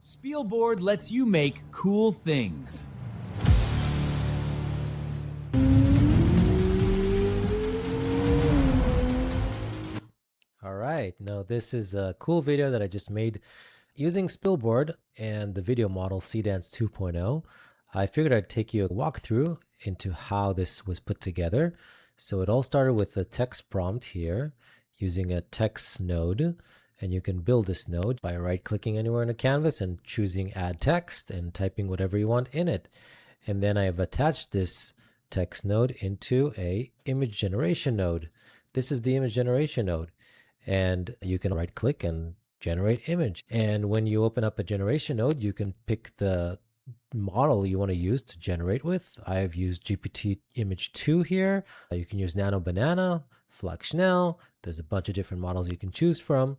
Spielboard lets you make cool things. All right, now this is a cool video that I just made using Spielboard and the video model CDance 2.0. I figured I'd take you a walkthrough into how this was put together. So it all started with a text prompt here using a text node, and you can build this node by right-clicking anywhere in the canvas and choosing add text and typing whatever you want in it. And then I've attached this text node into a image generation node. This is the image generation node. And you can right click and generate image. And when you open up a generation node, you can pick the model you want to use to generate with. I've used GPT image 2 here. You can use Nano Banana, Flexnel. There's a bunch of different models you can choose from.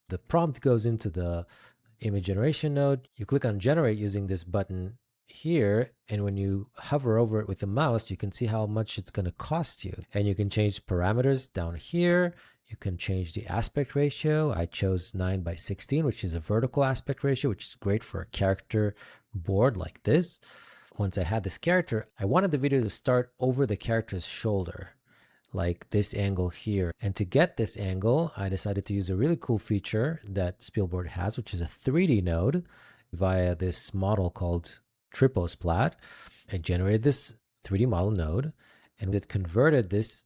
The prompt goes into the image generation node. You click on generate using this button here, and when you hover over it with the mouse, you can see how much it's going to cost you. And you can change parameters down here. You can change the aspect ratio. I chose 9:16, which is a vertical aspect ratio, which is great for a character board like this. Once I had this character, I wanted the video to start over the character's shoulder, like this angle here. And to get this angle, I decided to use a really cool feature that Spielboard has, which is a 3D node via this model called Triposplat. I generated this 3D model node, and it converted this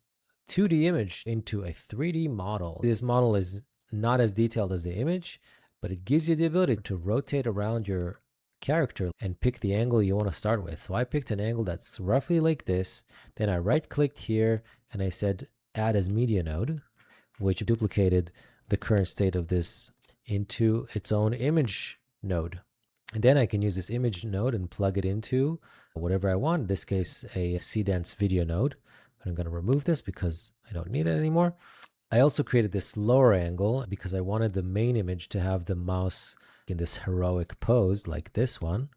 2D image into a 3D model. This model is not as detailed as the image, but it gives you the ability to rotate around your character and pick the angle you want to start with. So I picked an angle that's roughly like this. Then I right-clicked here and I said add as media node, which duplicated the current state of this into its own image node. And then I can use this image node and plug it into whatever I want, in this case a CDance video node. I'm going to remove this because I don't need it anymore. I also created this lower angle because I wanted the main image to have the mouse in this heroic pose like this one.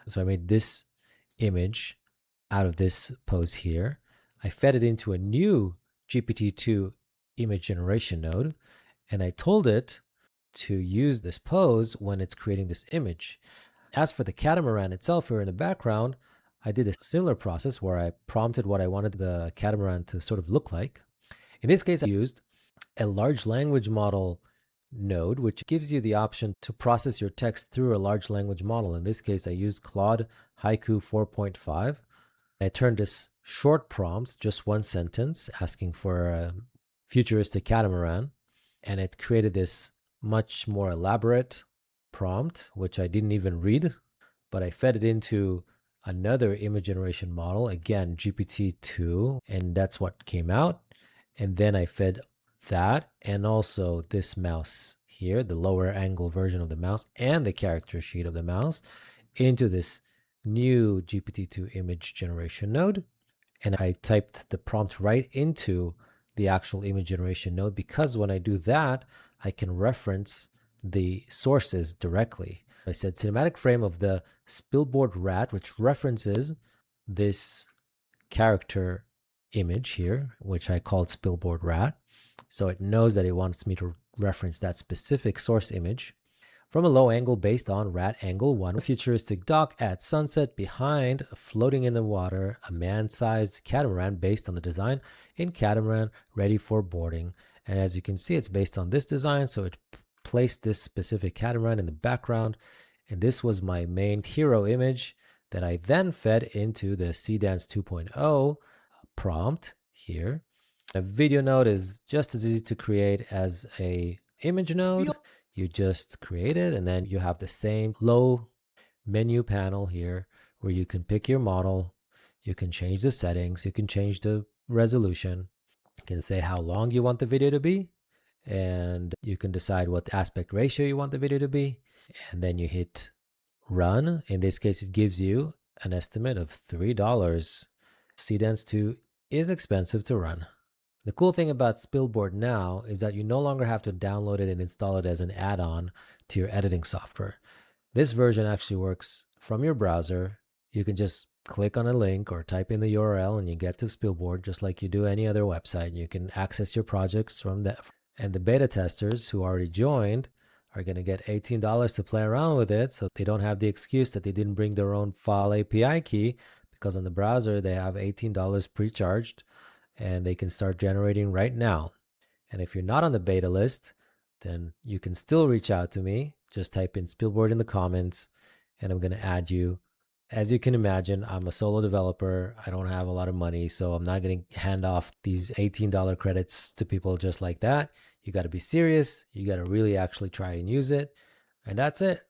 So I made this image out of this pose here. I fed it into a new GPT-2 image generation node, and I told it to use this pose when it's creating this image. As for the catamaran itself here in the background, I did a similar process where I prompted what I wanted the catamaran to sort of look like. In this case, I used a large language model node, which gives you the option to process your text through a large language model. In this case, I used Claude Haiku 4.5. I turned this short prompt, just one sentence, asking for a futuristic catamaran, and it created this much more elaborate prompt, which I didn't even read, but I fed it into another image generation model, again GPT-2, and that's what came out. And then I fed that and also this mouse here, the lower angle version of the mouse and the character sheet of the mouse, into this new GPT-2 image generation node. And I typed the prompt right into the actual image generation node, because when I do that, I can reference the sources directly. I said cinematic frame of the Spielboard rat, which references this character image here, which I called Spielboard rat. So it knows that it wants me to reference that specific source image. From a low angle based on rat angle 1, a futuristic dock at sunset behind, floating in the water, a man-sized catamaran based on the design in catamaran ready for boarding. And as you can see, it's based on this design, so it placed this specific catamaran in the background, and this was my main hero image that I then fed into the CDance 2.0 prompt here. A video node is just as easy to create as a image node. You just create it, and then you have the same low menu panel here where you can pick your model, you can change the settings, you can change the resolution, you can say how long you want the video to be, and you can decide what aspect ratio you want the video to be, and then you hit run. In this case, it gives you an estimate of $3. CDance 2 is expensive to run. The cool thing about Spielboard now is that you no longer have to download it and install it as an add-on to your editing software. This version actually works from your browser. You can just click on a link or type in the URL and you get to Spielboard just like you do any other website. You can access your projects from that. And the beta testers who already joined are going to get $18 to play around with it, so they don't have the excuse that they didn't bring their own file API key, because on the browser they have $18 pre-charged and they can start generating right now. And if you're not on the beta list, then you can still reach out to me. Just type in Spielboard in the comments and I'm going to add you. As you can imagine, I'm a solo developer. I don't have a lot of money, so I'm not going to hand off these $18 credits to people just like that. You got to be serious. You got to really actually try and use it. And that's it.